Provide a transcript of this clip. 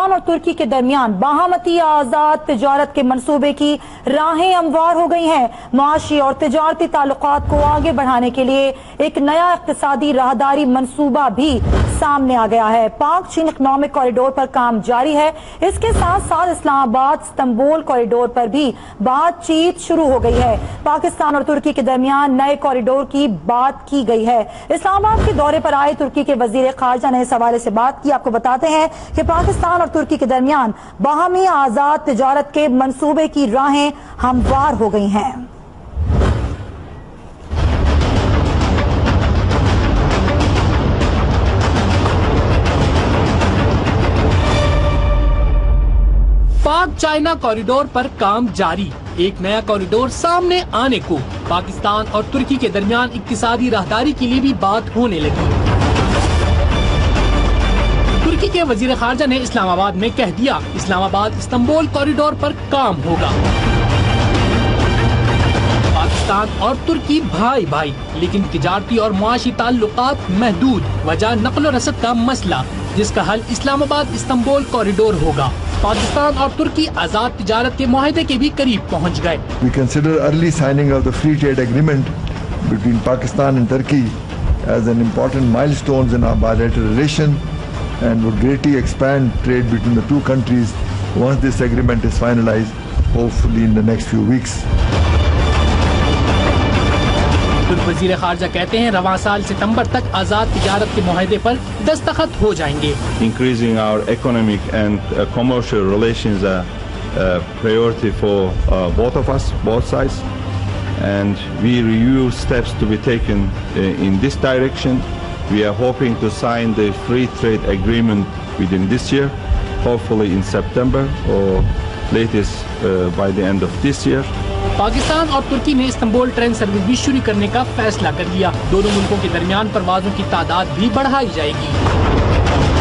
پاکستان اور ترکی کے درمیان باہمتی آزاد تجارت کے منصوبے کی راہیں ہموار ہو گئی ہیں۔ معاشی اور تجارتی تعلقات کو آگے بڑھانے کے لیے ایک نیا اقتصادی راہداری منصوبہ بھی سامنے آ گیا ہے۔ پاک چین اکنامک کوریڈور پر کام جاری ہے۔ اس کے ساتھ ساتھ اسلام آباد استنبول کوریڈور پر بھی بات چیت شروع ہو گئی ہے۔ پاکستان اور ترکی کے درمیان نئے کوریڈور کی بات کی گئی ہے۔ اسلام آباد کے دورے پر آئے ترکی کے وزیر خارجہ نے اس حوالے سے بات کی۔ آپ کو بتاتے ہیں کہ پاکستان اور ترکی کے درمیان باہمی آزاد تجارت کے منصوبے کی راہیں ہموار ہو گئی ہیں۔ پاک چائنا کوریڈور پر کام جاری، ایک نیا کوریڈور سامنے آنے کو، پاکستان اور ترکی کے درمیان اقتصادی راہداری کے لیے بھی بات ہونے لگی۔ ترکی کے وزیر خارجہ نے اسلام آباد میں کہہ دیا، اسلام آباد استنبول کوریڈور پر کام ہوگا۔ پاکستان اور ترکی بھائی بھائی، لیکن تجارتی اور معاشی تعلقات محدود، وجہ نقل و رسد کا مسئلہ، جس کا حل اسلام آباد استنبول کوریڈور ہوگا۔ پاکستان اور ترکی آزاد تجارت کے معاہدے کے بھی قریب پہنچ گئے۔ We consider early signing of the free trade agreement between Pakistan and Turkey as an important milestone in our bilateral relation and would greatly expand trade between the two countries once this agreement is finalized, hopefully in the next few weeks. ترک وزیر خارجہ کہتے ہیں رواں سال ستمبر تک آزاد تجارت کے معاہدے پر دستخط ہو جائیں گے۔ Increasing our economic and commercial relations are priority for both of us, both sides, and we review steps to be taken in this direction. We are hoping to sign the free trade agreement within this year, hopefully in September or latest by the end of this year. Pakistan اور ترکی نے Istanbul train service بھی شروع کرنے کا فیصلہ کر لیا۔ دونوں ملکوں کے درمیان پروازوں کی تعداد بھی بڑھائی جائے گی۔